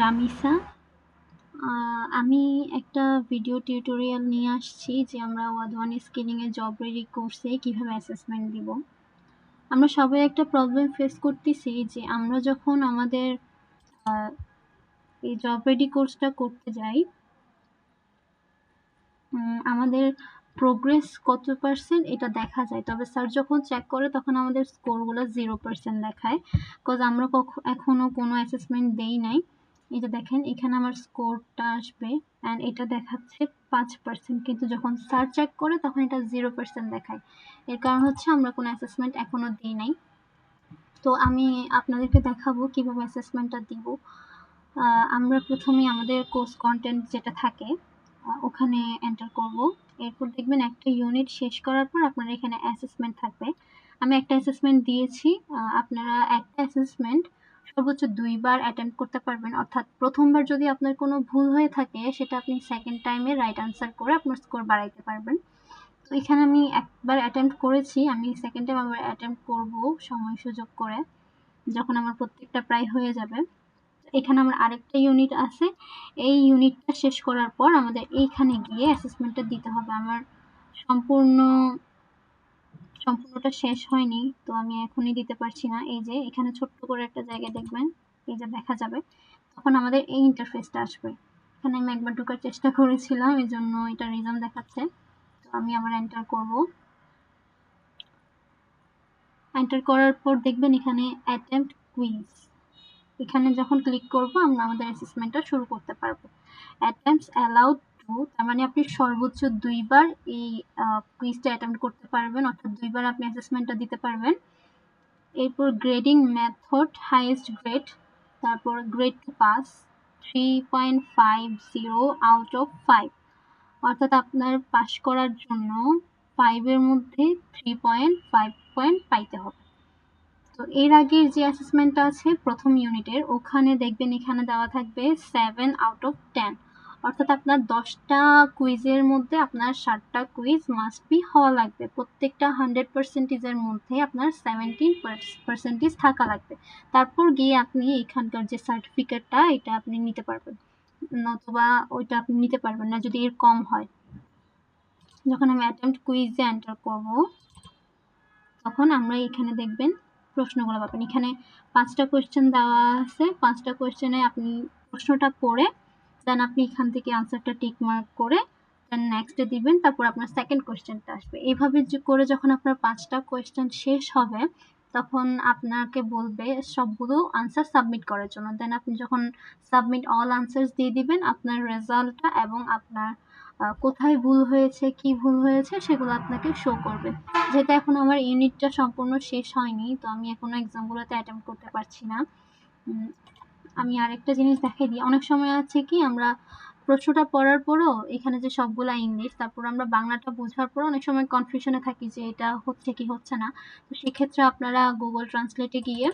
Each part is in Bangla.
রামিসা। আমি একটা ভিডিও টিউটোরিয়াল নিয়ে আসছি যে আমরা ওয়াদওয়ান স্কিলিংয়ে জব রেডি কোর্সে কিভাবে অ্যাসেসমেন্ট দিব। আমরা সবাই একটা প্রবলেম ফেস করতেছি যে আমরা যখন আমাদের এই জব রেডি কোর্সটা করতে যাই, আমাদের প্রোগ্রেস কত পার্সেন্ট এটা দেখা যায়, তবে স্যার যখন চেক করে তখন আমাদের স্কোরগুলো 0% দেখায়, বিকজ আমরা এখনো কোনো অ্যাসেসমেন্ট দেই নাই। এটা দেখেন, এখানে আমার স্কোরটা আসবে অ্যান্ড এটা দেখাচ্ছে 5%, কিন্তু যখন স্যার চেক করে তখন এটা 0% দেখায়। এর কারণ হচ্ছে আমরা কোনো অ্যাসেসমেন্ট এখনো দিই নাই। তো আমি আপনাদেরকে দেখাবো কিভাবে অ্যাসেসমেন্টটা দিব। আমরা প্রথমে আমাদের কোর্স কন্টেন্ট যেটা থাকে ওখানে এন্টার করব। এরপর দেখবেন একটা ইউনিট শেষ করার পর আপনার এখানে অ্যাসেসমেন্ট থাকবে। আমি একটা অ্যাসেসমেন্ট দিয়েছি। আপনারা একটা অ্যাসেসমেন্ট সর্বোচ্চ 2 বার অ্যাটেম্প্ট করতে পারবেন, অর্থাৎ প্রথমবার যদি আপনার কোনো ভুল হয়ে থাকে সেটা আপনি সেকেন্ড টাইমে রাইট আনসার করে আপনার স্কোর বাড়াইতে পারবেন। তো এখানে আমি একবার অ্যাটেম্প্ট করেছি, আমি সেকেন্ড টাইম আবার অ্যাটেম্প্ট করব সময় সুযোগ করে, যখন আমার প্রত্যেকটা প্রায় হয়ে যাবে। এখানে আমার আরেকটা ইউনিট আছে, এই ইউনিটটা শেষ করার পর আমাদের এইখানে গিয়ে অ্যাসেসমেন্টটা দিতে হবে। আমার সম্পূর্ণটা শেষ হয়নি, তো আমি এখনই দিতে পারছি না। এই যে এখানে ছোট্ট করে একটা জায়গায় দেখবেন, এই যে দেখা যাবে, তখন আমাদের এই ইন্টারফেসটা আসবে। এখানে আমি একবার ঢোকার চেষ্টা করেছিলাম, এই জন্য এটা রিজন দেখাচ্ছে। তো আমি আবার এন্টার করব। এন্টার করার পর দেখবেন এখানে অ্যাটেম্পট কুইজ, এখানে যখন ক্লিক করব আমরা আমাদের অ্যাসেসমেন্টটা শুরু করতে পারবো। অ্যাটেম্পটস অ্যালাউড টু, তার মানে আপনি সর্বোচ্চ 2 বার এই কুইজটা অ্যাটেম্প্ট করতে পারবেন, অর্থাৎ 2 বার আপনি অ্যাসেসমেন্টটা দিতে পারবেন। এরপর গ্রেডিং মেথড হাইয়েস্ট গ্রেড, তারপর grade to pass 3.50 out of 5, অর্থাৎ আপনার পাস করার জন্য 5 এর মধ্যে 3.5 পয়েন্ট পাইতে হবে। তো এর আগের যে অ্যাসেসমেন্টটা আছে প্রথম ইউনিটের, ওখানে দেখবেন এখানে দেওয়া থাকবে 7 আউট অফ 10, অর্থাৎ আপনার 10টা কুইজের মধ্যে আপনার 7টা কুইজ মাস্ট বি হওয়া লাগবে। প্রত্যেকটা 100%-এর মধ্যে আপনার 17% থাকা লাগবে, তারপর গিয়ে আপনি এখানকার যে সার্টিফিকেটটা এটা আপনি নিতে পারবেন, নতুবা ওইটা আপনি নিতে পারবেন না যদি এর কম হয়। যখন আমি অ্যাটেম্পট কুইজে এন্টার করব তখন আমরা এখানে দেখবেন প্রশ্নগুলো পাবেন। এখানে 5টা কোয়েশ্চেন দেওয়া আছে, 5টা কোয়েশ্চেনে আপনি প্রশ্নটা পড়ে দেন আপনি এখান থেকে আনসারটা টিক মার্ক করে দেন নেক্সটে দিবেন, তারপর আপনার সেকেন্ড কোয়েশ্চেনটা আসবে। এইভাবে করে যখন আপনার 5টা কোয়েশ্চেন শেষ হবে তখন আপনাকে বলবে সবগুলো আনসার সাবমিট করার জন্য। দেন আপনি যখন সাবমিট অল আনসার্স দিয়ে দিবেন, আপনার রেজাল্টটা এবং আপনার কোথায় ভুল হয়েছে, কি ভুল হয়েছে সেগুলো আপনাকে শো করবে। যেহেতু এখন আমার ইউনিটটা সম্পূর্ণ শেষ হয়নি, তো আমি এখনো এক্সামগুলোতে অ্যাটেম্প করতে পারছি না। আমি আরেকটা জিনিস দেখাই দিই, অনেক সময় আছে কি আমরা প্রশ্নটা পড়ার পরও এখানে যে সবগুলা ইংলিশ, তারপর আমরা বাংলাটা বোঝার পর অনেক সময় কনফিউশনে থাকি যে এটা হচ্ছে কি হচ্ছে না। তো সেক্ষেত্রে আপনারা গুগল ট্রান্সলেটে গিয়ে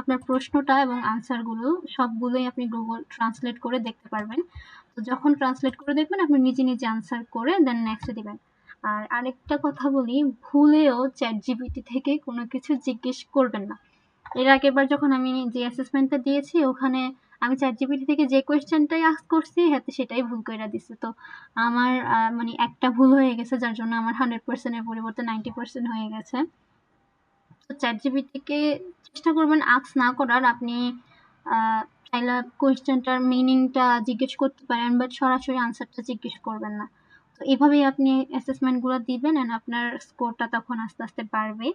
আপনার প্রশ্নটা এবং আনসারগুলো সবগুলোই আপনি গুগল ট্রান্সলেট করে দেখতে পারবেন। তো যখন ট্রান্সলেট করে দেখবেন আপনি নিজে নিজে আনসার করে দেন নেক্সটে দিবেন। আর আরেকটা কথা বলি, ভুলেও চ্যাটজিপিটি থেকে কোনো কিছু জিজ্ঞেস করবেন না। এর আগেরবার যখন আমি যে অ্যাসেসমেন্টটা দিয়েছি ওখানে আমি চ্যাটজিপিটি থেকে যে কোয়েশ্চেনটাই আস্ক করছি হাতে সেটাই ভুল করে দিছে। তো আমার মানে একটা ভুল হয়ে গেছে, যার জন্য আমার 100% এর পরিবর্তে 90% হয়ে গেছে। তো চ্যাটজিপিটিকে চেষ্টা করবেন আস্ক না করার। আপনি চাইলে কোয়েশ্চেনটার মিনিংটা জিজ্ঞেস করতে পারেন, বাট সরাসরি আনসারটা জিজ্ঞেস করবেন না। তো এভাবেই আপনি অ্যাসেসমেন্টগুলো দিবেন অ্যান্ড আপনার স্কোরটা তখন আস্তে আস্তে বাড়বে।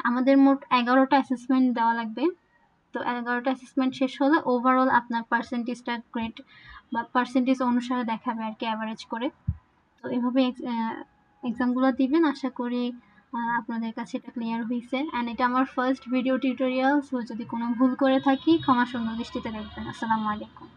আমাদের মোট 11টা অ্যাসেসমেন্ট দেওয়া লাগবে। তো 11টা অ্যাসেসমেন্ট শেষ হলে ওভারঅল আপনার পার্সেন্টেজটা গ্রেড বা পার্সেন্টেজ অনুসারে দেখাবে আর কি, অ্যাভারেজ করে। তো এভাবে এক্সামগুলো দিবেন, আশা করি আপনাদের কাছে এটা ক্লিয়ার হয়েছে। অ্যান্ড এটা আমার ফার্স্ট ভিডিও টিউটোরিয়াল, সো যদি কোনো ভুল করে থাকি ক্ষমা সুন্দর দৃষ্টিতে দেখবেন। আসসালামু আলাইকুম।